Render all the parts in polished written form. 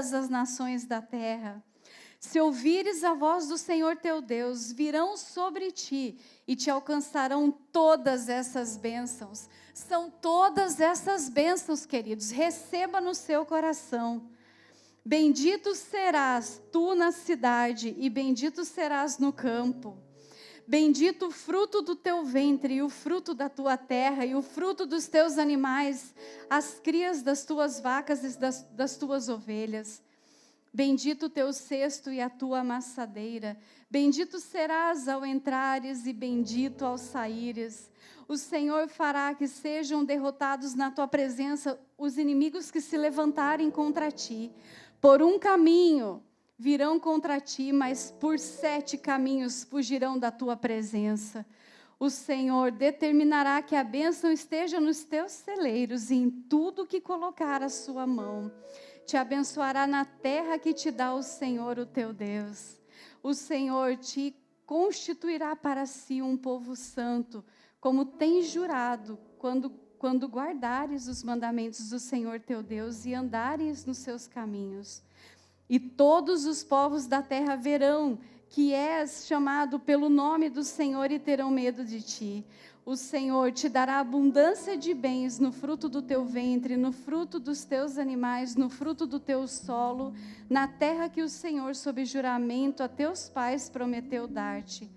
as nações da terra. Se ouvires a voz do Senhor teu Deus, virão sobre ti e te alcançarão todas essas bênçãos. São todas essas bênçãos, queridos, receba no seu coração. Bendito serás tu na cidade e bendito serás no campo. Bendito o fruto do teu ventre e o fruto da tua terra e o fruto dos teus animais, as crias das tuas vacas e das tuas ovelhas. Bendito o teu cesto e a tua amassadeira. Bendito serás ao entrares e bendito ao saíres. O Senhor fará que sejam derrotados na tua presença os inimigos que se levantarem contra ti. Por um caminho virão contra ti, mas por 7 caminhos fugirão da tua presença. O Senhor determinará que a bênção esteja nos teus celeiros e em tudo que colocar a sua mão. Te abençoará na terra que te dá o Senhor, o teu Deus. O Senhor te constituirá para si um povo santo, como tens jurado, quando guardares os mandamentos do Senhor teu Deus e andares nos seus caminhos. E todos os povos da terra verão que és chamado pelo nome do Senhor e terão medo de ti. O Senhor te dará abundância de bens no fruto do teu ventre, no fruto dos teus animais, no fruto do teu solo, na terra que o Senhor, sob juramento, a teus pais prometeu dar-te.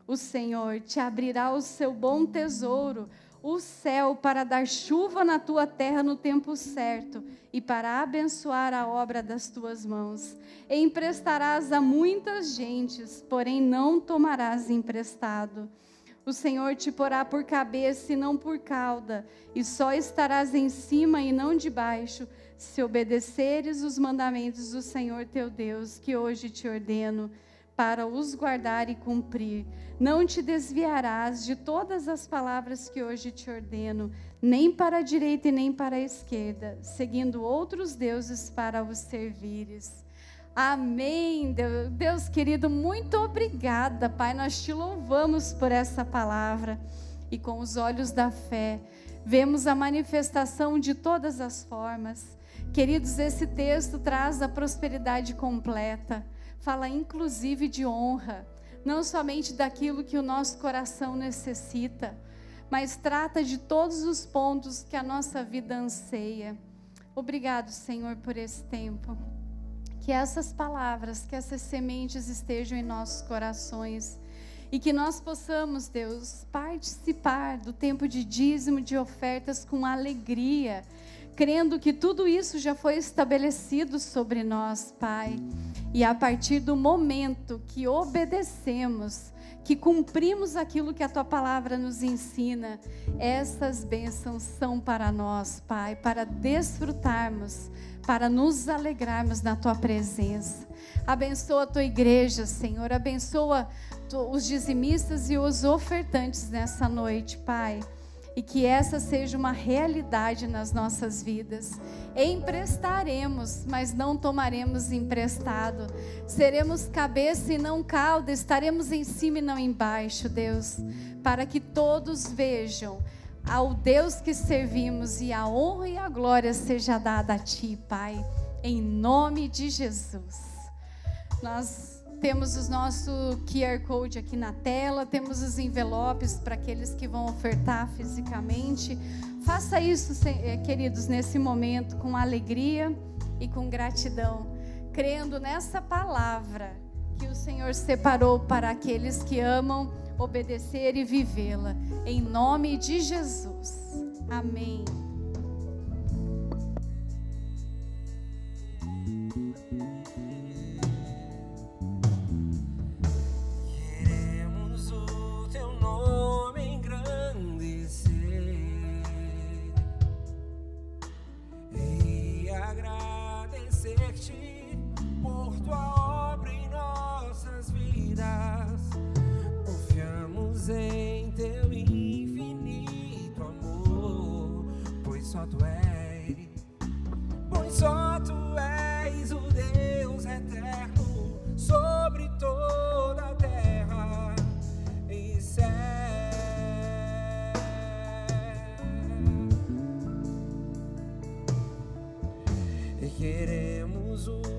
O Senhor te abrirá o seu bom tesouro, o céu, para dar chuva na tua terra no tempo certo e para abençoar a obra das tuas mãos. E emprestarás a muitas gentes, porém não tomarás emprestado. O Senhor te porá por cabeça e não por cauda, e só estarás em cima e não debaixo, se obedeceres os mandamentos do Senhor teu Deus, que hoje te ordeno, para os guardar e cumprir. Não te desviarás de todas as palavras que hoje te ordeno, nem para a direita e nem para a esquerda, seguindo outros deuses para os servires. Amém. Deus querido, muito obrigada, Pai. Nós te louvamos por essa palavra. E com os olhos da fé, vemos a manifestação de todas as formas. Queridos, esse texto traz a prosperidade completa. Fala inclusive de honra. Não somente daquilo que o nosso coração necessita, mas trata de todos os pontos que a nossa vida anseia. Obrigado, Senhor, por esse tempo. Que essas palavras, que essas sementes estejam em nossos corações e que nós possamos, Deus, participar do tempo de dízimo, de ofertas com alegria, crendo que tudo isso já foi estabelecido sobre nós, Pai. E a partir do momento que obedecemos, que cumprimos aquilo que a Tua palavra nos ensina, essas bênçãos são para nós, Pai, para desfrutarmos, para nos alegrarmos na Tua presença. Abençoa a Tua igreja, Senhor, abençoa os dizimistas e os ofertantes nessa noite, Pai. E que essa seja uma realidade nas nossas vidas. Emprestaremos, mas não tomaremos emprestado. Seremos cabeça e não cauda, estaremos em cima e não embaixo, Deus. Para que todos vejam ao Deus que servimos e a honra e a glória seja dada a Ti, Pai. Em nome de Jesus. Nós temos o nosso QR Code aqui na tela, temos os envelopes para aqueles que vão ofertar fisicamente. Faça isso, queridos, nesse momento com alegria e com gratidão, crendo nessa palavra que o Senhor separou para aqueles que amam obedecer e vivê-la. Em nome de Jesus. Amém. Por tua obra em nossas vidas, confiamos em teu infinito amor, pois só tu és o Deus eterno sobre toda a terra e céu. E queremos o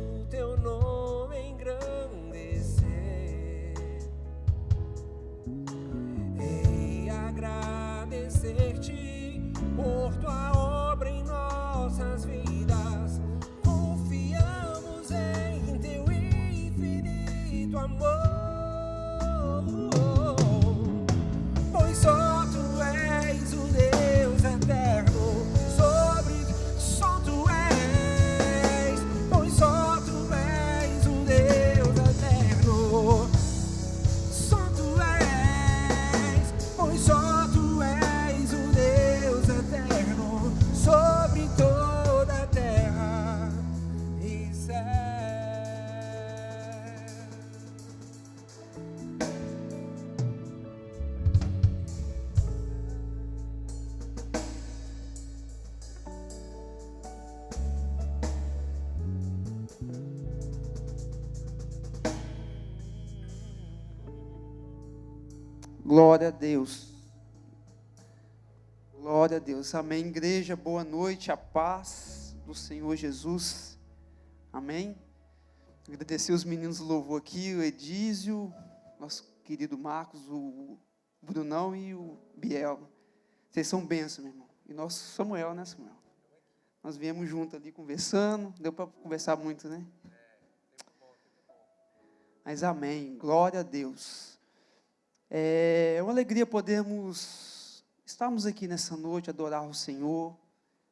Glória a Deus. Glória a Deus. Amém. Igreja, boa noite. A paz do Senhor Jesus. Amém. Agradecer os meninos do louvor aqui, o Edísio, nosso querido Marcos, o Brunão e o Biel. Vocês são bênçãos, meu irmão. E nosso Samuel, né, Samuel? Nós viemos juntos ali conversando. Deu para conversar muito, né? Mas amém. Glória a Deus. É uma alegria podermos estarmos aqui nessa noite, adorar o Senhor.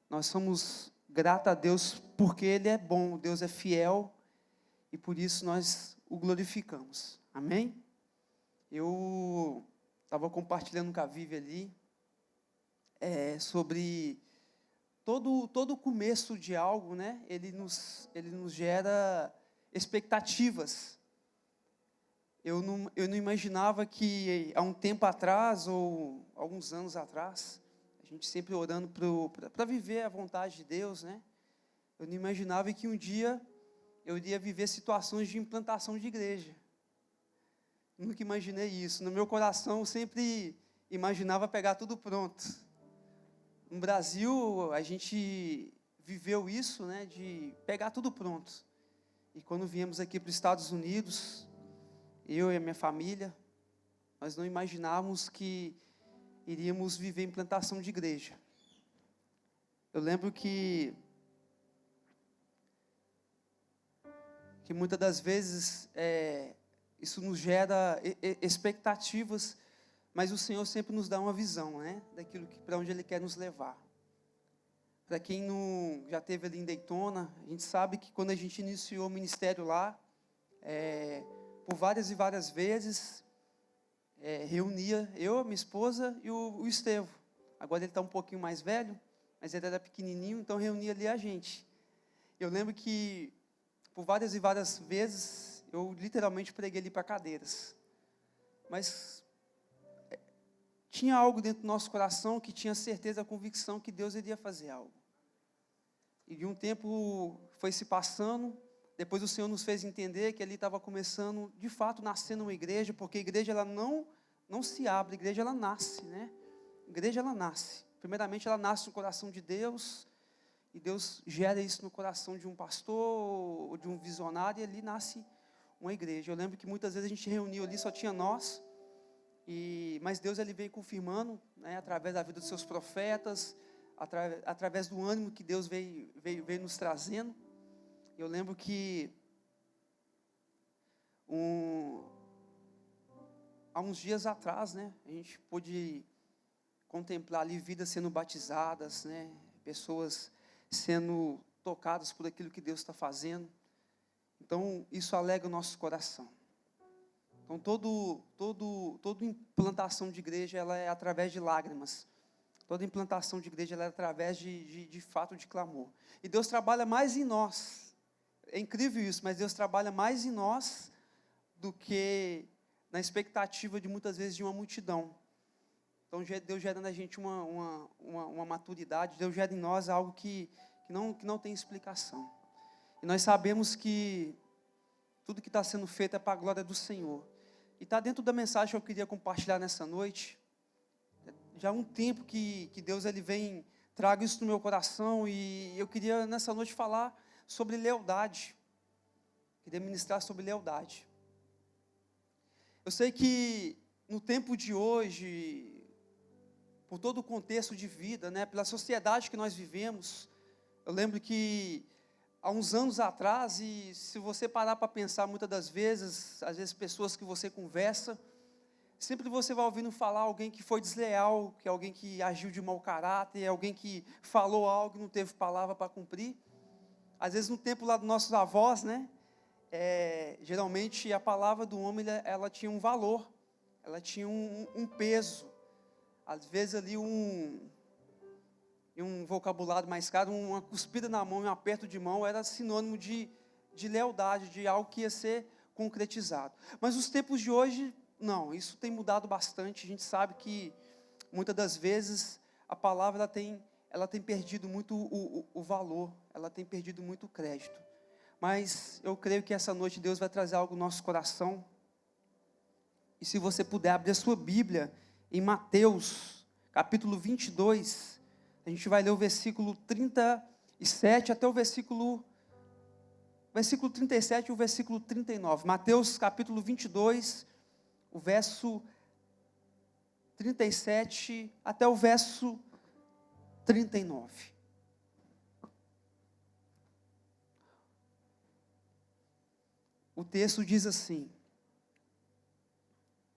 Nós somos gratos a Deus porque Ele é bom, Deus é fiel e por isso nós o glorificamos. Amém? Eu estava compartilhando com a Vivi ali sobre todo o começo de algo, né? Ele nos gera expectativas. Eu não imaginava que há um tempo atrás, ou alguns anos atrás, a gente sempre orando para viver a vontade de Deus, né? Eu não imaginava que um dia eu iria viver situações de implantação de igreja. Nunca imaginei isso. No meu coração, eu sempre imaginava pegar tudo pronto. No Brasil, a gente viveu isso, né? De pegar tudo pronto. E quando viemos aqui para os Estados Unidos, eu e a minha família, nós não imaginávamos que iríamos viver implantação de igreja. Eu lembro que muitas das vezes isso nos gera expectativas, mas o Senhor sempre nos dá uma visão, né, daquilo para onde Ele quer nos levar. Para quem não já esteve ali em Daytona, a gente sabe que quando a gente iniciou o ministério lá, por várias e várias vezes, reunia eu, minha esposa e o Estevão. Agora ele está um pouquinho mais velho, mas ele era pequenininho, então reunia ali a gente. Eu lembro que, por várias e várias vezes, eu literalmente preguei ali para cadeiras. Mas tinha algo dentro do nosso coração que tinha certeza, a convicção que Deus iria fazer algo. E de um tempo foi se passando. Depois o Senhor nos fez entender que ali estava começando, de fato, nascendo uma igreja, porque a igreja ela não se abre, a igreja ela nasce, né? A igreja ela nasce. Primeiramente ela nasce no coração de Deus, e Deus gera isso no coração de um pastor ou de um visionário, e ali nasce uma igreja. Eu lembro que muitas vezes a gente reuniu ali, só tinha nós, mas Deus ele veio confirmando, né, através da vida dos seus profetas, através do ânimo que Deus veio nos trazendo. Eu lembro que há uns dias atrás, né, a gente pôde contemplar ali vidas sendo batizadas, né, pessoas sendo tocadas por aquilo que Deus está fazendo. Então, isso alegra o nosso coração. Então, toda implantação de igreja, ela é através de lágrimas. Toda implantação de igreja, ela é através de fato de clamor. E Deus trabalha mais em nós. É incrível isso, mas Deus trabalha mais em nós do que na expectativa de muitas vezes de uma multidão. Então Deus gera na gente uma maturidade, Deus gera em nós algo que não tem explicação. E nós sabemos que tudo que está sendo feito é para a glória do Senhor. E está dentro da mensagem que eu queria compartilhar nessa noite. Já há um tempo que Deus ele vem, traga isso no meu coração, e eu queria nessa noite falar sobre lealdade. Queria ministrar sobre lealdade. Eu sei que no tempo de hoje, por todo o contexto de vida, né, pela sociedade que nós vivemos, eu lembro que há uns anos atrás, e se você parar para pensar muitas das vezes, às vezes pessoas que você conversa, sempre você vai ouvindo falar alguém que foi desleal, que é alguém que agiu de mau caráter, alguém que falou algo e não teve palavra para cumprir. Às vezes no tempo lá dos nossos avós, né, geralmente a palavra do homem ela tinha um valor, ela tinha um peso. Às vezes ali um vocabulário mais caro, uma cuspida na mão, um aperto de mão, era sinônimo de lealdade, de algo que ia ser concretizado. Mas os tempos de hoje, não, isso tem mudado bastante. A gente sabe que muitas das vezes a palavra ela tem perdido muito o valor, ela tem perdido muito o crédito. Mas eu creio que essa noite Deus vai trazer algo no nosso coração, E se você puder abrir a sua Bíblia em Mateus, capítulo 22, a gente vai ler o versículo 37 até o versículo 37 e o versículo 39. Mateus, capítulo 22, o verso 37 até o verso 39. O texto diz assim,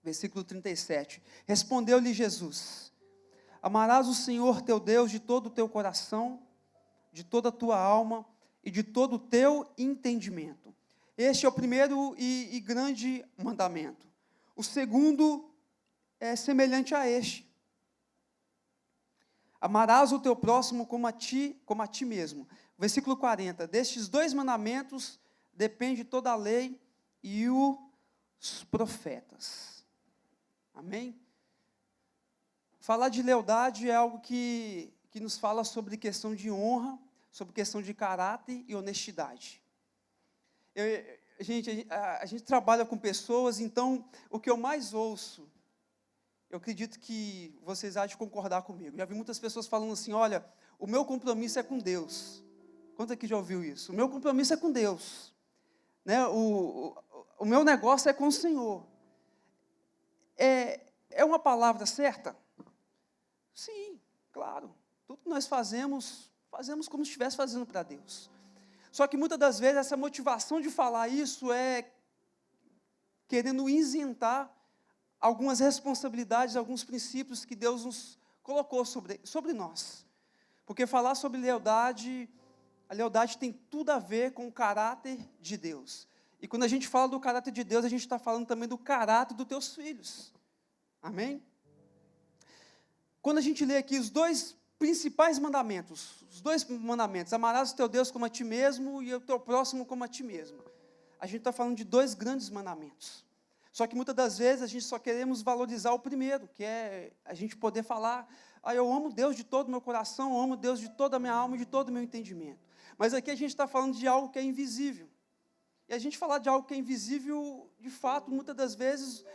versículo 37. Respondeu-lhe Jesus: amarás o Senhor teu Deus de todo o teu coração, de toda a tua alma e de todo o teu entendimento. Este é o primeiro e grande mandamento. O segundo é semelhante a este: amarás o teu próximo como a ti mesmo. Versículo 40. Destes 2 mandamentos depende toda a lei e os profetas. Amém? Falar de lealdade é algo que nos fala sobre questão de honra, sobre questão de caráter e honestidade. A gente trabalha com pessoas, então o que eu mais ouço, eu acredito que vocês há de concordar comigo. Já vi muitas pessoas falando assim: olha, o meu compromisso é com Deus. Quanto aqui já ouviu isso? O meu compromisso é com Deus. Né? O meu negócio é com o Senhor. É uma palavra certa? Sim, claro. Tudo que nós fazemos como se estivesse fazendo para Deus. Só que muitas das vezes essa motivação de falar isso é querendo isentar algumas responsabilidades, alguns princípios que Deus nos colocou sobre nós. Porque falar sobre lealdade, a lealdade tem tudo a ver com o caráter de Deus. E quando a gente fala do caráter de Deus, a gente está falando também do caráter dos teus filhos. Amém? Quando a gente lê aqui os 2 principais mandamentos, amarás o teu Deus como a ti mesmo e o teu próximo como a ti mesmo. A gente está falando de 2 grandes mandamentos. Só que muitas das vezes a gente só queremos valorizar o primeiro, que é a gente poder falar: eu amo Deus de todo o meu coração, eu amo Deus de toda a minha alma e de todo o meu entendimento. Mas aqui a gente está falando de algo que é invisível. E a gente falar de algo que é invisível, de fato, muitas das vezes,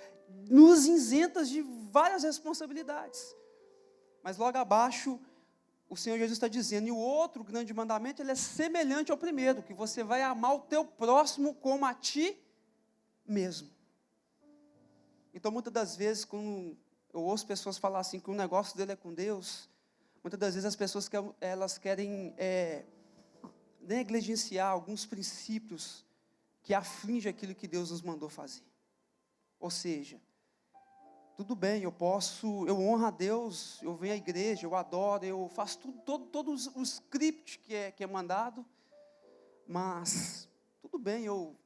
nos isenta de várias responsabilidades. Mas logo abaixo, o Senhor Jesus está dizendo, e o outro grande mandamento, ele é semelhante ao primeiro, que você vai amar o teu próximo como a ti mesmo. Então, muitas das vezes, quando eu ouço pessoas falar assim, que o negócio dele é com Deus, muitas das vezes as pessoas elas querem negligenciar alguns princípios que afligem aquilo que Deus nos mandou fazer. Ou seja, tudo bem, eu honro a Deus, eu venho à igreja, eu adoro, eu faço todo o script que é mandado, mas tudo bem eu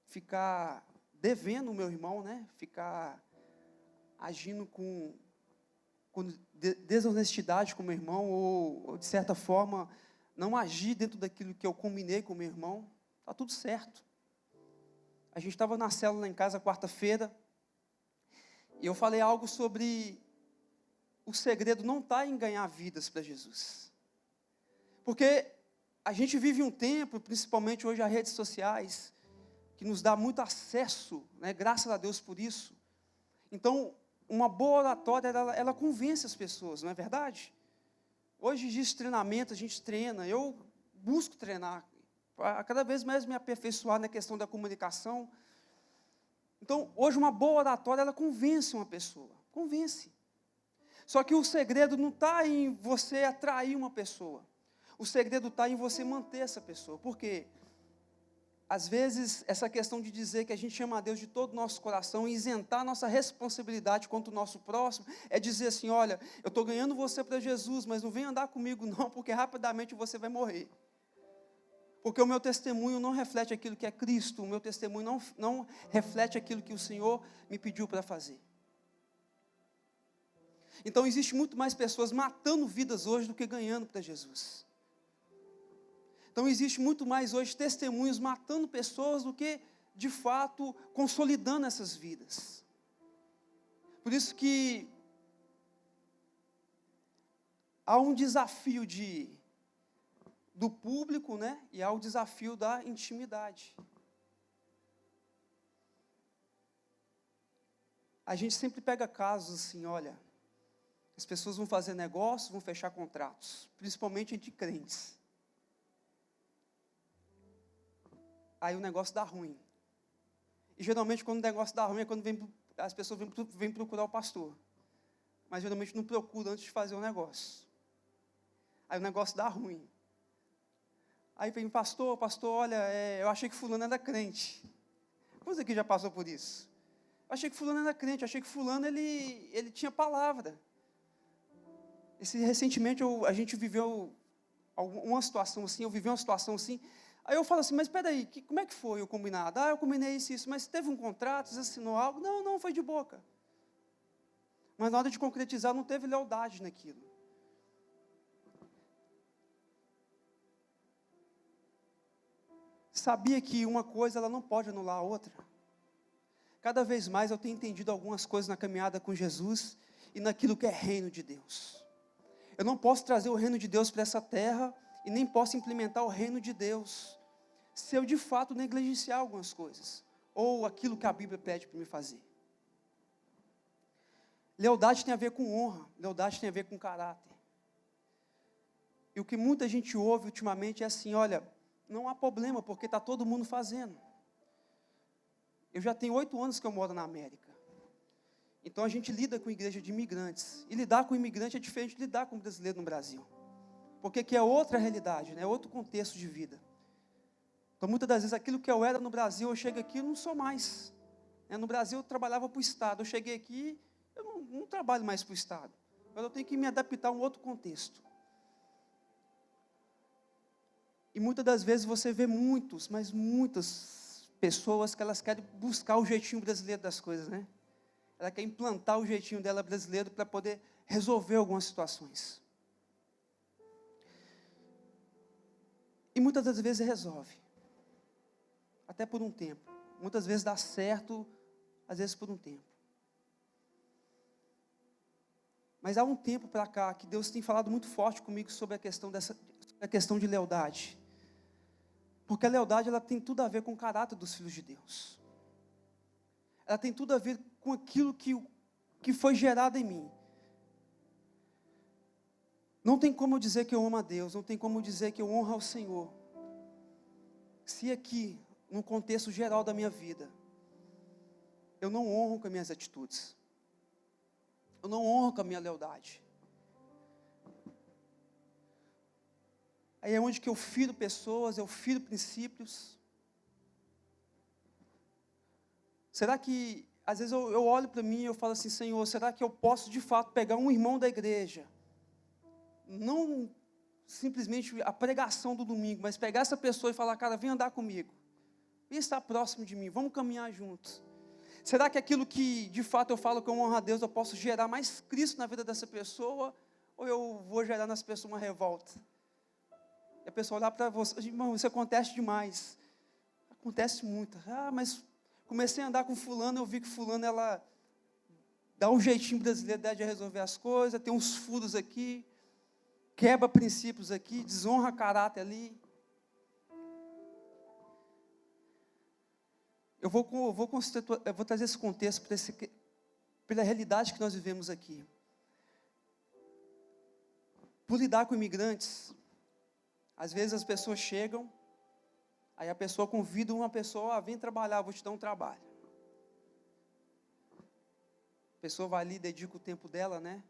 ficar devendo o meu irmão, né? Ficar agindo com desonestidade com o meu irmão, ou de certa forma, não agir dentro daquilo que eu combinei com o meu irmão, está tudo certo. A gente estava na célula lá em casa, quarta-feira, e eu falei algo sobre o segredo não está em ganhar vidas para Jesus. Porque a gente vive um tempo, principalmente hoje as redes sociais, que nos dá muito acesso, né, graças a Deus por isso. Então, uma boa oratória, ela convence as pessoas, não é verdade? Hoje existe treinamento, a gente treina, eu busco treinar, para cada vez mais me aperfeiçoar na questão da comunicação. Então, hoje uma boa oratória, ela convence uma pessoa, convence. Só que o segredo não está em você atrair uma pessoa, o segredo está em você manter essa pessoa. Por quê? Às vezes, essa questão de dizer que a gente ama a Deus de todo o nosso coração e isentar a nossa responsabilidade quanto o nosso próximo, é dizer assim, olha, eu estou ganhando você para Jesus, mas não vem andar comigo não, porque rapidamente você vai morrer. Porque o meu testemunho não reflete aquilo que é Cristo, o meu testemunho não reflete aquilo que o Senhor me pediu para fazer. Então, existe muito mais pessoas matando vidas hoje do que ganhando para Jesus. Então, existe muito mais hoje testemunhos matando pessoas do que, de fato, consolidando essas vidas. Por isso que há um desafio do público, né? E há o desafio da intimidade. a gente sempre pega casos assim, olha, as pessoas vão fazer negócios, vão fechar contratos, principalmente entre crentes. Aí o negócio dá ruim. E geralmente quando o negócio dá ruim é quando as pessoas vêm procurar o pastor. Mas geralmente não procuram antes de fazer o negócio. Aí o negócio dá ruim. Aí vem, pastor, olha, eu achei que fulano era crente. Quantos aqui já passou por isso? Eu achei que fulano era crente, eu achei que fulano ele tinha palavra. Recentemente a gente viveu uma situação assim, eu vivi uma situação assim. Aí eu falo assim, mas espera aí, como é que foi o combinado? Eu combinei isso, mas teve um contrato, você assinou algo? Não, foi de boca. Mas na hora de concretizar não teve lealdade naquilo. Sabia que uma coisa ela não pode anular a outra. Cada vez mais eu tenho entendido algumas coisas na caminhada com Jesus e naquilo que é reino de Deus. Eu não posso trazer o reino de Deus para essa terra e nem posso implementar o reino de Deus se eu de fato negligenciar algumas coisas ou aquilo que a Bíblia pede para me fazer. Lealdade tem a ver com honra, lealdade tem a ver com caráter. E o que muita gente ouve ultimamente é assim, olha, não há problema, porque está todo mundo fazendo. Eu já tenho 8 anos que eu moro na América. Então a gente lida com igreja de imigrantes. E lidar com imigrante é diferente de lidar com brasileiro no Brasil. Porque aqui é outra realidade, é outro contexto de vida. Então muitas das vezes aquilo que eu era no Brasil, eu chego aqui e não sou mais. No Brasil eu trabalhava para o Estado. Eu cheguei aqui, eu não trabalho mais para o Estado. Agora eu tenho que me adaptar a um outro contexto. E muitas das vezes você vê muitas pessoas que elas querem buscar o jeitinho brasileiro das coisas, né? Ela quer implantar o jeitinho dela brasileiro para poder resolver algumas situações. E muitas das vezes resolve. Até por um tempo. Muitas vezes dá certo, às vezes por um tempo. Mas há um tempo para cá que Deus tem falado muito forte comigo sobre a questão de lealdade. Porque a lealdade ela tem tudo a ver com o caráter dos filhos de Deus. Ela tem tudo a ver com aquilo que foi gerado em mim. Não tem como eu dizer que eu amo a Deus, não tem como eu dizer que eu honro ao Senhor, se aqui, no contexto geral da minha vida, eu não honro com as minhas atitudes. Eu não honro com a minha lealdade. Aí é onde que eu firo pessoas, eu firo princípios. Será que, às vezes eu olho para mim e eu falo assim, Senhor, será que eu posso de fato pegar um irmão da igreja, não simplesmente a pregação do domingo, mas pegar essa pessoa e falar, cara, vem andar comigo, vem estar próximo de mim, vamos caminhar juntos. Será que aquilo que de fato eu falo que eu honro a Deus, eu posso gerar mais Cristo na vida dessa pessoa, ou eu vou gerar nessa pessoa uma revolta? E a pessoa olhar para você, irmão, isso acontece demais. Acontece muito. Mas comecei a andar com fulano, eu vi que fulano, ela dá um jeitinho brasileiro de resolver as coisas, tem uns furos aqui, quebra princípios aqui, desonra caráter ali. Eu vou trazer esse contexto pela realidade que nós vivemos aqui. Por lidar com imigrantes, às vezes as pessoas chegam, aí a pessoa convida uma pessoa, vem trabalhar, vou te dar um trabalho. A pessoa vai ali, dedica o tempo dela, né?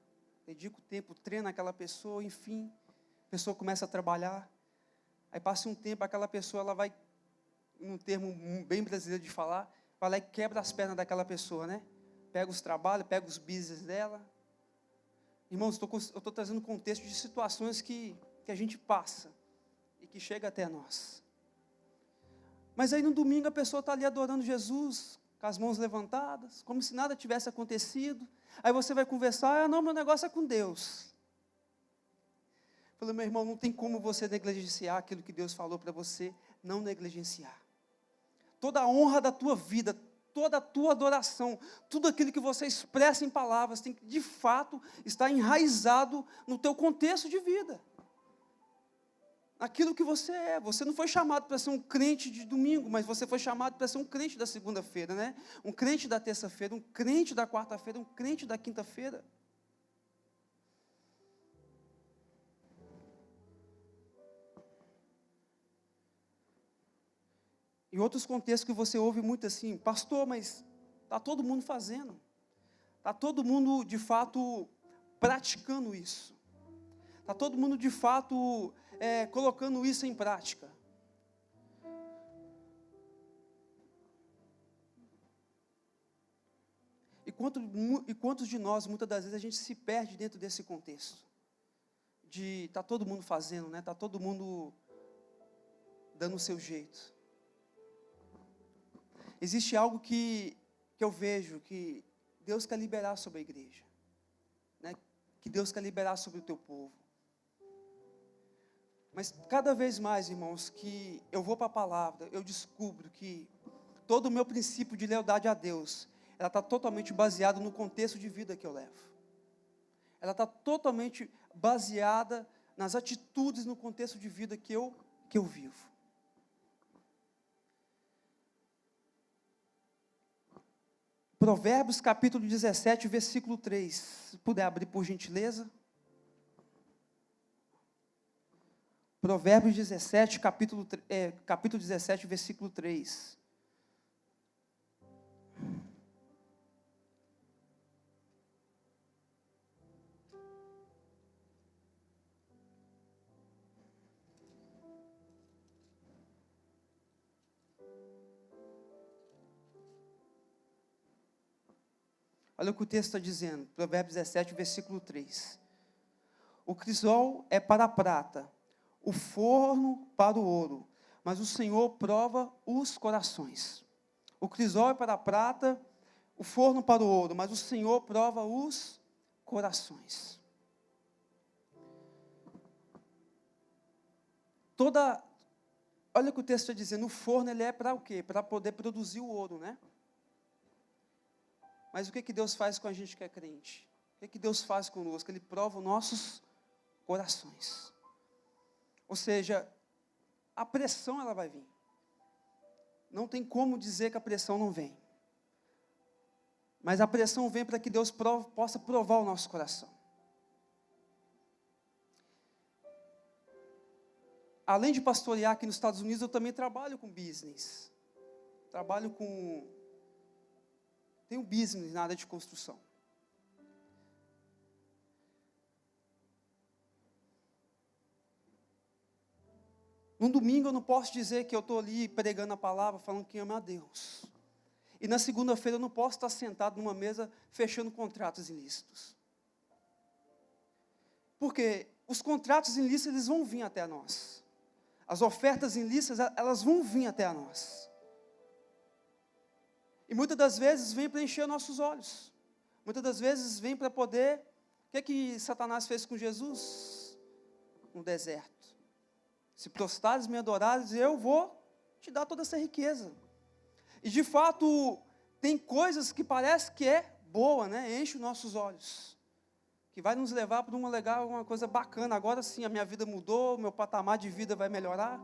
Dedica o tempo, treina aquela pessoa, enfim. A pessoa começa a trabalhar. Aí passa um tempo, aquela pessoa, ela vai, num termo bem brasileiro de falar, vai lá e quebra as pernas daquela pessoa, né? Pega os trabalhos, pega os business dela. Irmãos, eu estou trazendo contexto de situações que a gente passa e que chega até nós. Mas aí no domingo a pessoa está ali adorando Jesus, com as mãos levantadas, como se nada tivesse acontecido. Aí você vai conversar, não, meu negócio é com Deus. Eu falei, meu irmão, não tem como você negligenciar aquilo que Deus falou para você, não negligenciar. Toda a honra da tua vida, toda a tua adoração, tudo aquilo que você expressa em palavras, tem que de fato estar enraizado no teu contexto de vida. naquilo que você é. Você não foi chamado para ser um crente de domingo, mas você foi chamado para ser um crente da segunda-feira, né? Um crente da terça-feira, um crente da quarta-feira, um crente da quinta-feira. Em outros contextos que você ouve muito assim, pastor, mas está todo mundo fazendo. Está todo mundo, de fato, praticando isso. Está todo mundo, de fato, colocando isso em prática. E quantos de nós, muitas das vezes, a gente se perde dentro desse contexto? De está todo mundo fazendo, né? Está todo mundo dando o seu jeito. Existe algo que eu vejo, que Deus quer liberar sobre a igreja. Né? Que Deus quer liberar sobre o teu povo. Mas cada vez mais, irmãos, que eu vou para a palavra, eu descubro que todo o meu princípio de lealdade a Deus, ela está totalmente baseada no contexto de vida que eu levo. Ela está totalmente baseada nas atitudes, no contexto de vida que eu vivo. Provérbios capítulo 17, versículo 3. Se puder abrir por gentileza. Provérbios 17, capítulo 17, versículo 3. Olha o que o texto está dizendo, Provérbios 17, versículo 3. O crisol é para a prata, o forno para o ouro, mas o Senhor prova os corações. O crisol é para a prata, o forno para o ouro, mas o Senhor prova os corações. Olha o que o texto está dizendo, o forno ele é para o quê? Para poder produzir o ouro, né? Mas o que Deus faz com a gente que é crente? O que Deus faz conosco? Ele prova os nossos corações. Ou seja, a pressão ela vai vir. Não tem como dizer que a pressão não vem. Mas a pressão vem para que Deus possa provar o nosso coração. Além de pastorear aqui nos Estados Unidos, eu também trabalho com business. Tenho business na área de construção. Num domingo eu não posso dizer que eu estou ali pregando a palavra, falando que ama a Deus. E na segunda-feira eu não posso estar sentado numa mesa fechando contratos ilícitos. Porque os contratos ilícitos eles vão vir até nós. As ofertas ilícitas elas vão vir até nós. E muitas das vezes vem para encher nossos olhos. Muitas das vezes vem para poder... O que Satanás fez com Jesus? No deserto. Se prostrares, me adorares, eu vou te dar toda essa riqueza. E de fato, tem coisas que parece que é boa, né? Enche os nossos olhos. Que vai nos levar para uma coisa bacana. Agora sim, a minha vida mudou, meu patamar de vida vai melhorar.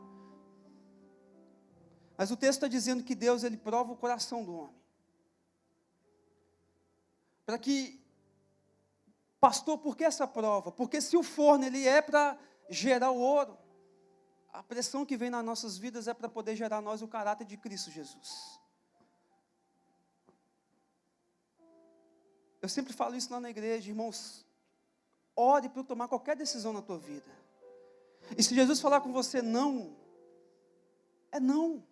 Mas o texto está dizendo que Deus, ele prova o coração do homem. Para que, pastor, por que essa prova? Porque se o forno, ele é para gerar o ouro, a pressão que vem nas nossas vidas é para poder gerar em nós o caráter de Cristo Jesus. Eu sempre falo isso lá na igreja, irmãos, ore para eu tomar qualquer decisão na tua vida. E se Jesus falar com você não, é não.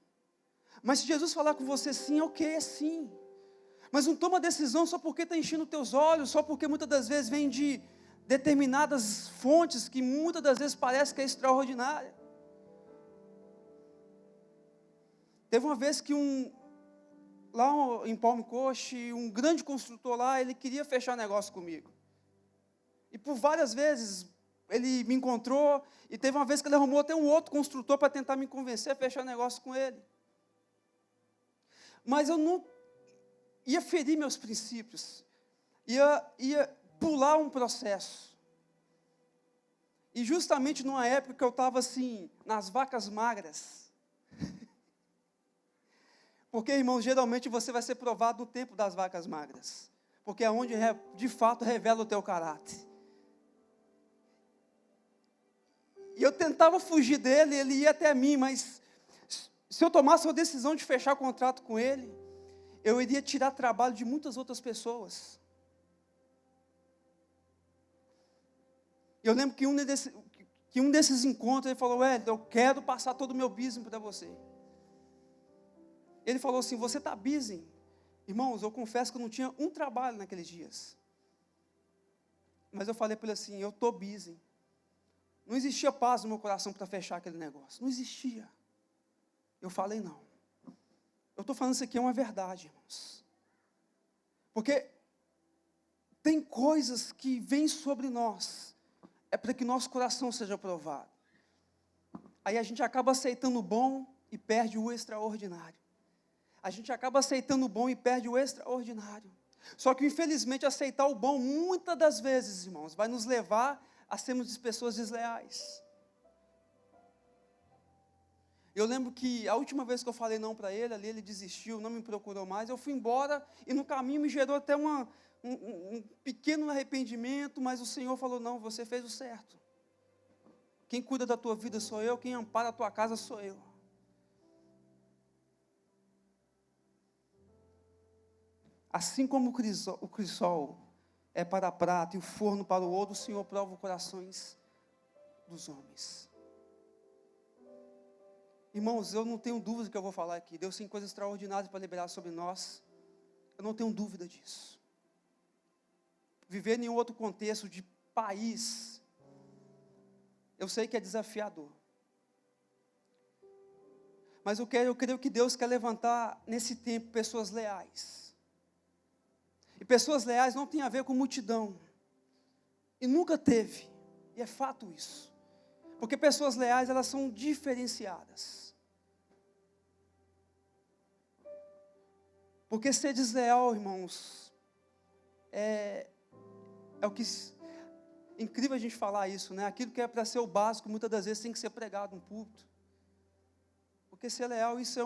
Mas se Jesus falar com você sim, ok, é sim. Mas não toma decisão só porque está enchendo teus olhos, só porque muitas das vezes vem de determinadas fontes que muitas das vezes parece que é extraordinária. Teve uma vez que lá em Palm Coast, um grande construtor lá, ele queria fechar negócio comigo. E por várias vezes ele me encontrou, e teve uma vez que ele arrumou até um outro construtor para tentar me convencer a fechar negócio com ele. Mas eu não ia ferir meus princípios, ia pular um processo. E justamente numa época que eu estava assim, nas vacas magras. Porque, irmãos, geralmente você vai ser provado no tempo das vacas magras. Porque é onde de fato revela o teu caráter. E eu tentava fugir dele, ele ia até mim, mas se eu tomasse a decisão de fechar contrato com ele, eu iria tirar trabalho de muitas outras pessoas. Eu lembro que um desses encontros, ele falou, eu quero passar todo o meu business para você. Ele falou assim, você está busy? Irmãos, eu confesso que eu não tinha um trabalho naqueles dias. Mas eu falei para ele assim, eu estou busy. Não existia paz no meu coração para fechar aquele negócio. Não existia. Eu falei, não. Eu estou falando isso aqui, é uma verdade, irmãos. Porque tem coisas que vêm sobre nós, é para que nosso coração seja provado. Aí a gente acaba aceitando o bom e perde o extraordinário. A gente acaba aceitando o bom e perde o extraordinário. Só que, infelizmente, aceitar o bom, muitas das vezes, irmãos, vai nos levar a sermos pessoas desleais. Eu lembro que a última vez que eu falei não para ele, ali ele desistiu, não me procurou mais, eu fui embora e no caminho me gerou até um pequeno arrependimento, mas o Senhor falou, não, você fez o certo. Quem cuida da tua vida sou eu, quem ampara a tua casa sou eu. Assim como o crisol é para a prata e o forno para o ouro, o Senhor prova os corações dos homens. Irmãos, eu não tenho dúvida do que eu vou falar aqui. Deus tem coisas extraordinárias para liberar sobre nós. Eu não tenho dúvida disso. Viver em outro contexto de país, eu sei que é desafiador. Mas eu creio que Deus quer levantar nesse tempo pessoas leais. E pessoas leais não tem a ver com multidão. E nunca teve. E é fato isso. Porque pessoas leais, elas são diferenciadas. Porque ser desleal, irmãos, é o que... Incrível a gente falar isso, né? Aquilo que é para ser o básico, muitas das vezes tem que ser pregado no púlpito. Porque ser leal, isso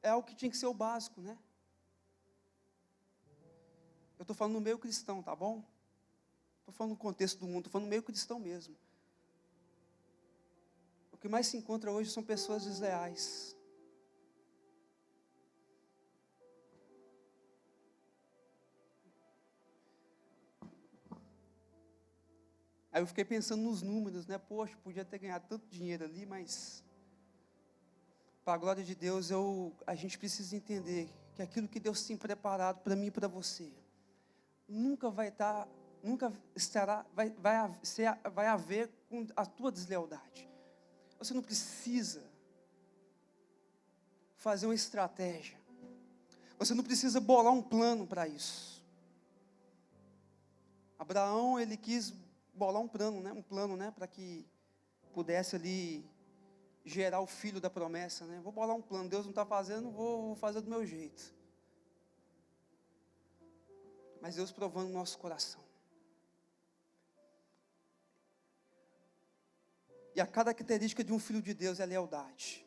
é algo que tinha que ser o básico, né? Eu estou falando no meio cristão, tá bom? Estou falando no contexto do mundo, estou falando no meio cristão mesmo. O que mais se encontra hoje são pessoas desleais. Aí eu fiquei pensando nos números, né? Poxa, podia ter ganhado tanto dinheiro ali, mas para a glória de Deus, a gente precisa entender que aquilo que Deus tem preparado para mim e para você, vai haver com a tua deslealdade. Você não precisa fazer uma estratégia. Você não precisa bolar um plano para isso. Abraão, ele quis bolar um plano, né, para que pudesse ali gerar o filho da promessa, né? Vou bolar um plano, Deus não está fazendo, vou fazer do meu jeito. Mas Deus provando o nosso coração. E a característica de um filho de Deus é a lealdade.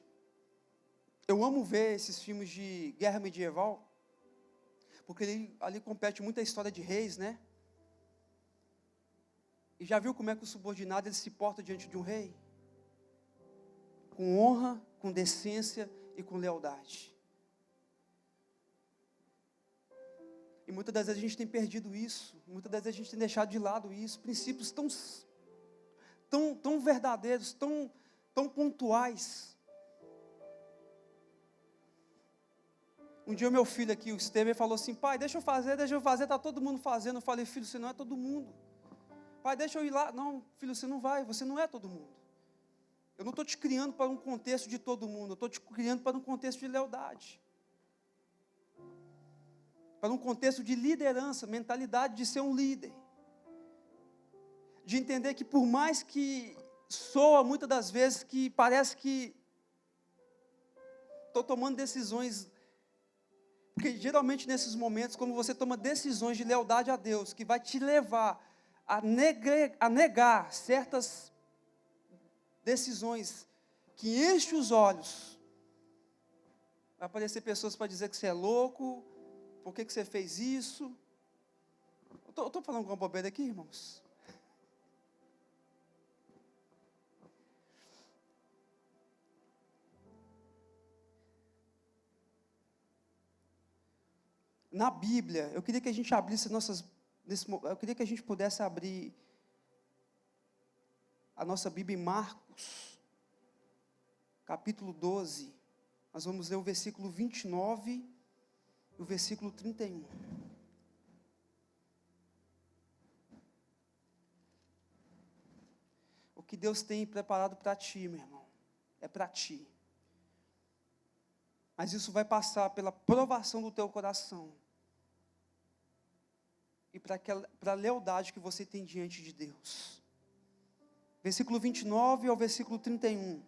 Eu amo ver esses filmes de guerra medieval, porque ali compete muita história de reis, né? E já viu como é que o subordinado ele se porta diante de um rei? Com honra, com decência e com lealdade. E muitas das vezes a gente tem perdido isso, muitas das vezes a gente tem deixado de lado isso, princípios tão verdadeiros, tão pontuais. Um dia o meu filho aqui, o Estevam, falou assim, pai, deixa eu fazer, está todo mundo fazendo. Eu falei, filho, você não é todo mundo. Pai, deixa eu ir lá. Não, filho, você não vai, você não é todo mundo. Eu não estou te criando para um contexto de todo mundo, eu estou te criando para um contexto de lealdade. Para um contexto de liderança, mentalidade de ser um líder. De entender que por mais que soa muitas das vezes que parece que estou tomando decisões, porque geralmente nesses momentos, quando você toma decisões de lealdade a Deus, que vai te levar a negar certas decisões que enchem os olhos, vai aparecer pessoas para dizer que você é louco, por que você fez isso? Eu estou falando com uma bobeira aqui, irmãos? Na Bíblia, eu queria que a gente abrisse eu queria que a gente pudesse abrir a nossa Bíblia em Marcos, capítulo 12. Nós vamos ler o versículo 29 e o versículo 31. O que Deus tem preparado para ti, meu irmão, é para ti. Mas isso vai passar pela provação do teu coração e para a lealdade que você tem diante de Deus. Versículo 29 ao versículo 31.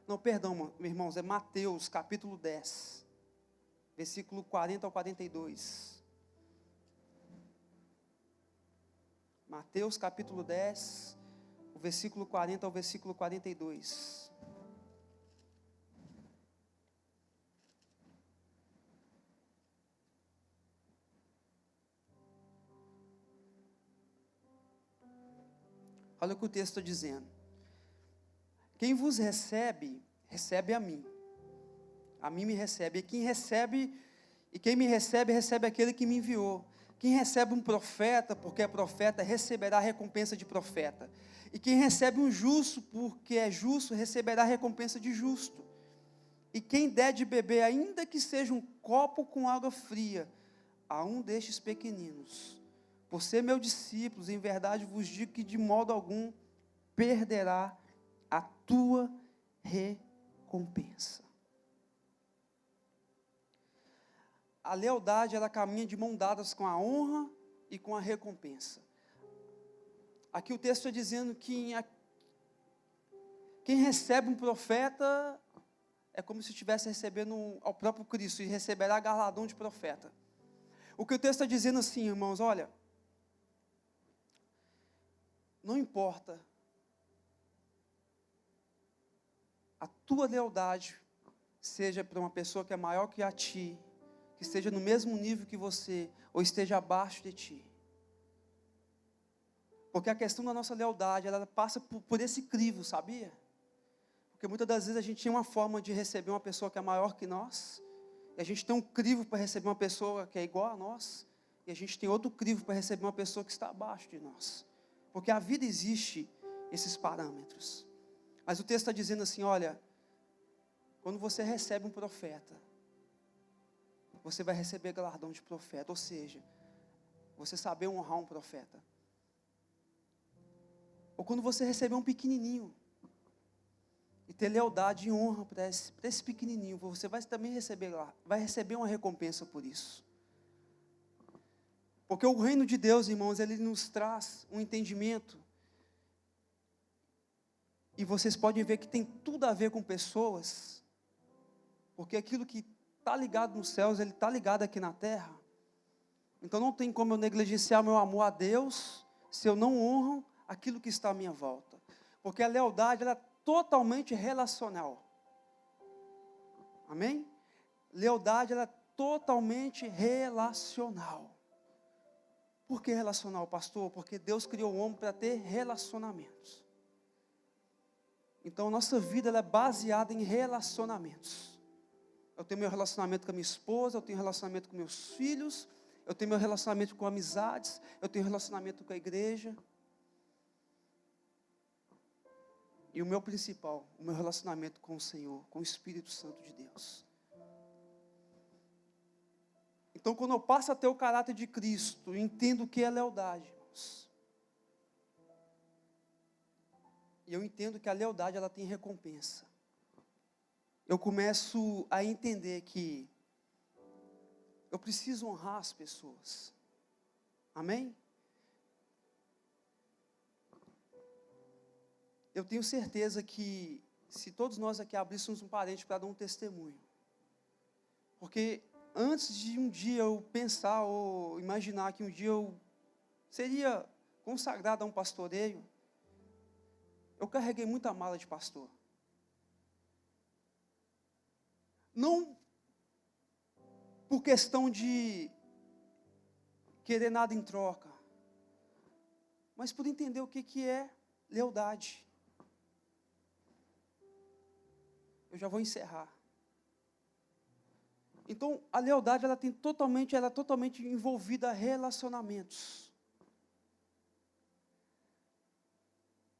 Não, perdão, meus irmãos, é Mateus, capítulo 10, versículo 40 ao 42. Mateus, capítulo 10, o versículo 40 ao versículo 42. Olha o que o texto está dizendo. Quem vos recebe, recebe a mim. A mim me recebe. E quem me recebe, recebe aquele que me enviou. Quem recebe um profeta, porque é profeta, receberá a recompensa de profeta. E quem recebe um justo, porque é justo, receberá a recompensa de justo. E quem der de beber, ainda que seja um copo com água fria, a um destes pequeninos, por ser meus discípulos, em verdade vos digo que de modo algum perderá a tua recompensa. A lealdade, ela caminha de mão dadas com a honra e com a recompensa. Aqui o texto está dizendo que quem recebe um profeta é como se estivesse recebendo ao próprio Cristo e receberá galardão de profeta. O que o texto está dizendo assim, irmãos, olha, não importa a tua lealdade, seja para uma pessoa que é maior que a ti, que esteja no mesmo nível que você, ou esteja abaixo de ti. Porque a questão da nossa lealdade, ela passa por esse crivo, sabia? Porque muitas das vezes a gente tem uma forma de receber uma pessoa que é maior que nós, e a gente tem um crivo para receber uma pessoa que é igual a nós, e a gente tem outro crivo para receber uma pessoa que está abaixo de nós. Porque a vida existe esses parâmetros. Mas o texto está dizendo assim, olha, quando você recebe um profeta, você vai receber galardão de profeta, ou seja, você saber honrar um profeta. Ou quando você receber um pequenininho, e ter lealdade e honra para esse pequenininho, você vai também receber uma recompensa por isso. Porque o reino de Deus, irmãos, ele nos traz um entendimento. E vocês podem ver que tem tudo a ver com pessoas. Porque aquilo que está ligado nos céus, ele está ligado aqui na terra. Então não tem como eu negligenciar meu amor a Deus, se eu não honro aquilo que está à minha volta. Porque a lealdade, ela é totalmente relacional. Amém? Lealdade, ela é totalmente relacional. Por que relacional, pastor? Porque Deus criou o homem para ter relacionamentos. Então, nossa vida ela é baseada em relacionamentos. Eu tenho meu relacionamento com a minha esposa, eu tenho relacionamento com meus filhos, eu tenho meu relacionamento com amizades, eu tenho relacionamento com a igreja. E o meu principal, o meu relacionamento com o Senhor, com o Espírito Santo de Deus. Então, quando eu passo a ter o caráter de Cristo, eu entendo o que é lealdade, irmãos. E eu entendo que a lealdade, ela tem recompensa. Eu começo a entender que eu preciso honrar as pessoas. Amém? Eu tenho certeza que, se todos nós aqui abríssemos um parente para dar um testemunho, Porque antes de um dia eu pensar ou imaginar que um dia eu seria consagrado a um pastoreio, eu carreguei muita mala de pastor. Não por questão de querer nada em troca, mas por entender o que é lealdade. Eu já vou encerrar. Então, a lealdade ela é totalmente envolvida a relacionamentos.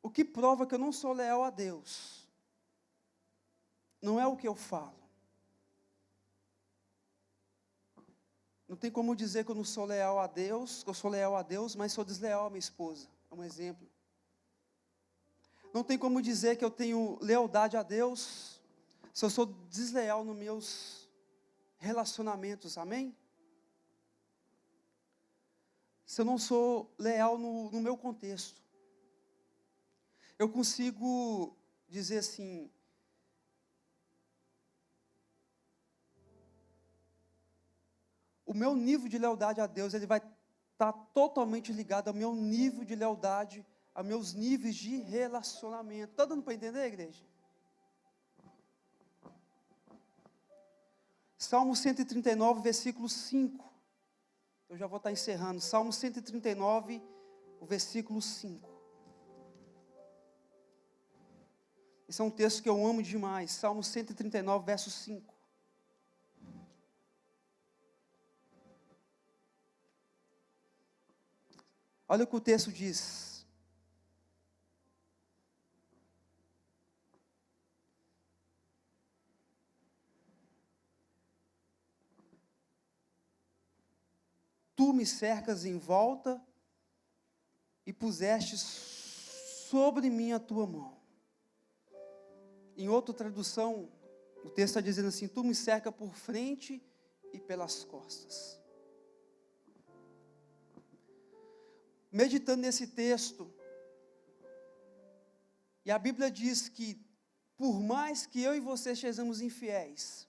O que prova que eu não sou leal a Deus não é o que eu falo. Não tem como dizer que eu não sou leal a Deus, que eu sou leal a Deus, mas sou desleal à minha esposa. É um exemplo. Não tem como dizer que eu tenho lealdade a Deus, se eu sou desleal nos meus relacionamentos. Amém? Se eu não sou leal no meu contexto. Eu consigo dizer assim, o meu nível de lealdade a Deus, ele vai estar totalmente ligado ao meu nível de lealdade, aos meus níveis de relacionamento. Está dando para entender, igreja? Salmo 139, versículo 5. Eu já vou estar encerrando. Salmo 139, o versículo 5. Esse é um texto que eu amo demais. Salmo 139, verso 5. Olha o que o texto diz. Tu me cercas em volta e puseste sobre mim a tua mão. Em outra tradução, o texto está dizendo assim, tu me cerca por frente e pelas costas. Meditando nesse texto, e a Bíblia diz que, por mais que eu e você sejamos infiéis,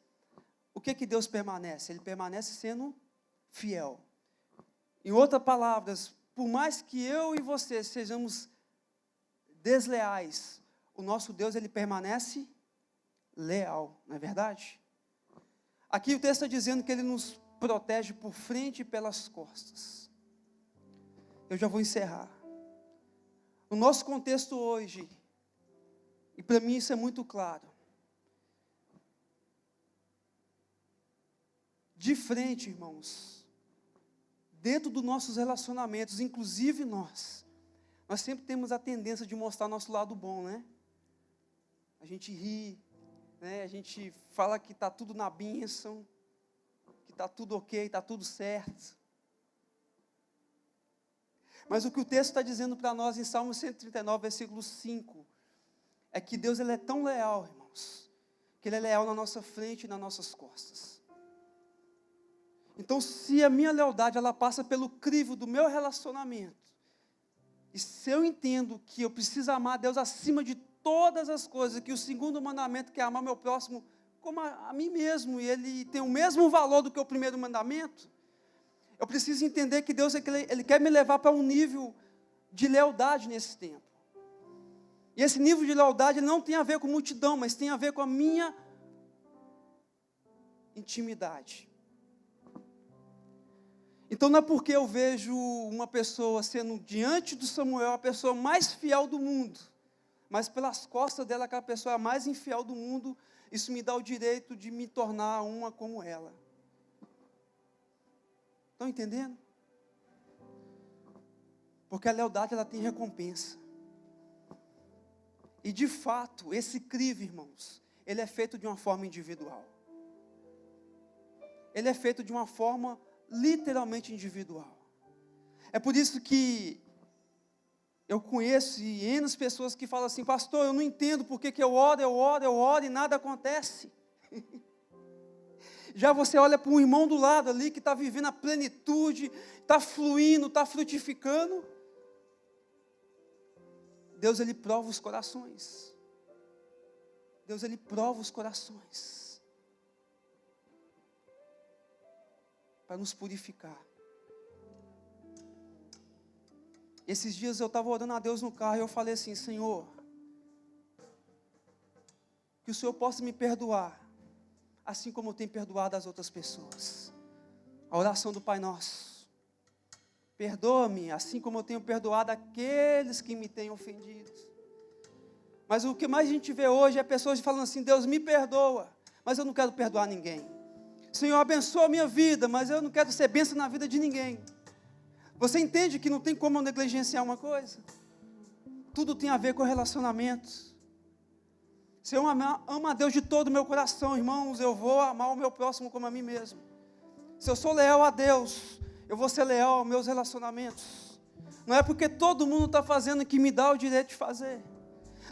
o que Deus permanece? Ele permanece sendo fiel. Em outras palavras, por mais que eu e você sejamos desleais, o nosso Deus, ele permanece leal, não é verdade? Aqui o texto está dizendo que ele nos protege por frente e pelas costas. Eu já vou encerrar. No nosso contexto hoje, e para mim isso é muito claro, de frente, irmãos, dentro dos nossos relacionamentos, inclusive nós sempre temos a tendência de mostrar nosso lado bom, né? A gente ri, né? A gente fala que está tudo na bênção, que está tudo ok, está tudo certo. Mas o que o texto está dizendo para nós em Salmo 139, versículo 5, é que Deus ele é tão leal, irmãos, que Ele é leal na nossa frente e nas nossas costas. Então, se a minha lealdade ela passa pelo crivo do meu relacionamento, e se eu entendo que eu preciso amar a Deus acima de todas as coisas, que o segundo mandamento que é amar meu próximo como a mim mesmo, e ele tem o mesmo valor do que o primeiro mandamento, eu preciso entender que Deus ele quer me levar para um nível de lealdade nesse tempo. E esse nível de lealdade não tem a ver com multidão, mas tem a ver com a minha intimidade. Então não é porque eu vejo uma pessoa sendo diante do Samuel a pessoa mais fiel do mundo, mas pelas costas dela aquela pessoa é a mais infiel do mundo, isso me dá o direito de me tornar uma como ela. Estão entendendo? Porque a lealdade ela tem recompensa. E de fato, esse crivo, irmãos, ele é feito de uma forma individual. Ele é feito de uma forma literalmente individual. É por isso que eu conheço N pessoas que falam assim, pastor, eu não entendo porque que eu oro e nada acontece. Já você olha para um irmão do lado ali que está vivendo a plenitude, está fluindo, está frutificando. Deus, Ele prova os corações. Deus, Ele prova os corações. para nos purificar. Esses dias eu estava orando a Deus no carro e eu falei assim: Senhor, que o Senhor possa me perdoar, assim como eu tenho perdoado as outras pessoas. A oração do Pai Nosso. Perdoa-me, assim como eu tenho perdoado aqueles que me têm ofendido. Mas o que mais a gente vê hoje é pessoas falando assim: Deus me perdoa, mas eu não quero perdoar ninguém. Senhor, abençoa a minha vida, mas eu não quero ser bênção na vida de ninguém. Você entende que não tem como eu negligenciar uma coisa? Tudo tem a ver com relacionamentos. Se eu amo a Deus de todo o meu coração, irmãos, eu vou amar o meu próximo como a mim mesmo. Se eu sou leal a Deus, eu vou ser leal aos meus relacionamentos. Não é porque todo mundo está fazendo que me dá o direito de fazer.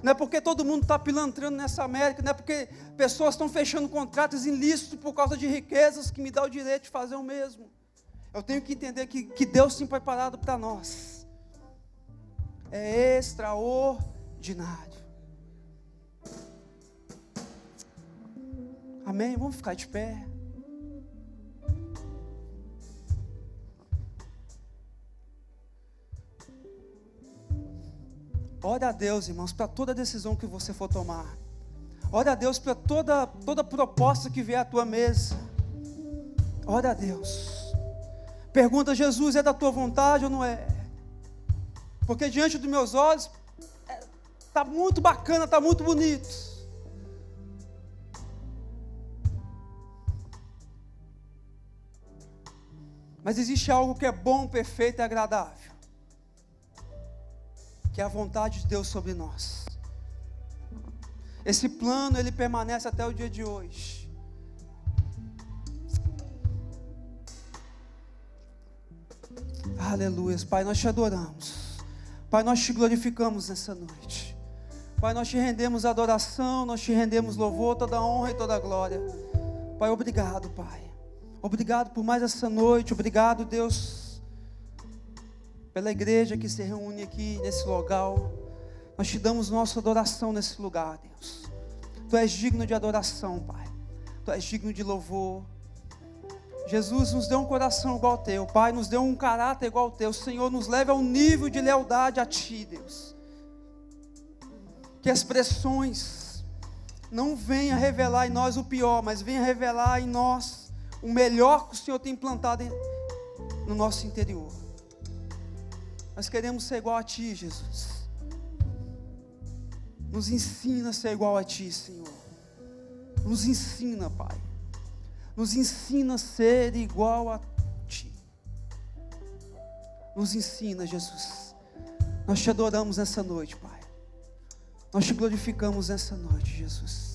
Não é porque todo mundo está pilantrando nessa América. Não é porque pessoas estão fechando contratos ilícitos por causa de riquezas que me dá o direito de fazer o mesmo. Eu tenho que entender que Deus tem preparado para nós. É extraordinário. Amém? Vamos ficar de pé. Ore a Deus, irmãos, para toda decisão que você for tomar. Ore a Deus para toda proposta que vier à tua mesa. Ore a Deus. Pergunta: Jesus, é da tua vontade ou não é? Porque diante dos meus olhos está muito bacana, está muito bonito. Mas existe algo que é bom, perfeito e agradável, que é a vontade de Deus sobre nós. Esse plano, ele permanece até o dia de hoje. Aleluia. Pai, nós te adoramos. Pai, nós te glorificamos nessa noite. Pai, nós te rendemos adoração, nós te rendemos louvor, toda honra e toda glória. Pai, obrigado, Pai. Obrigado por mais essa noite. Obrigado, Deus, pela igreja que se reúne aqui nesse local. Nós te damos nossa adoração nesse lugar, Deus. Tu és digno de adoração, Pai. Tu és digno de louvor. Jesus, nos deu um coração igual ao teu, Pai, nos deu um caráter igual ao teu. Senhor, nos leve a um nível de lealdade a Ti, Deus. Que as pressões não venham revelar em nós o pior, mas venham revelar em nós o melhor que o Senhor tem implantado no nosso interior. Nós queremos ser igual a Ti, Jesus. Nos ensina a ser igual a Ti, Senhor. Nos ensina, Pai. Nos ensina a ser igual a Ti. Nos ensina, Jesus. Nós te adoramos nessa noite, Pai. Nós te glorificamos nessa noite, Jesus.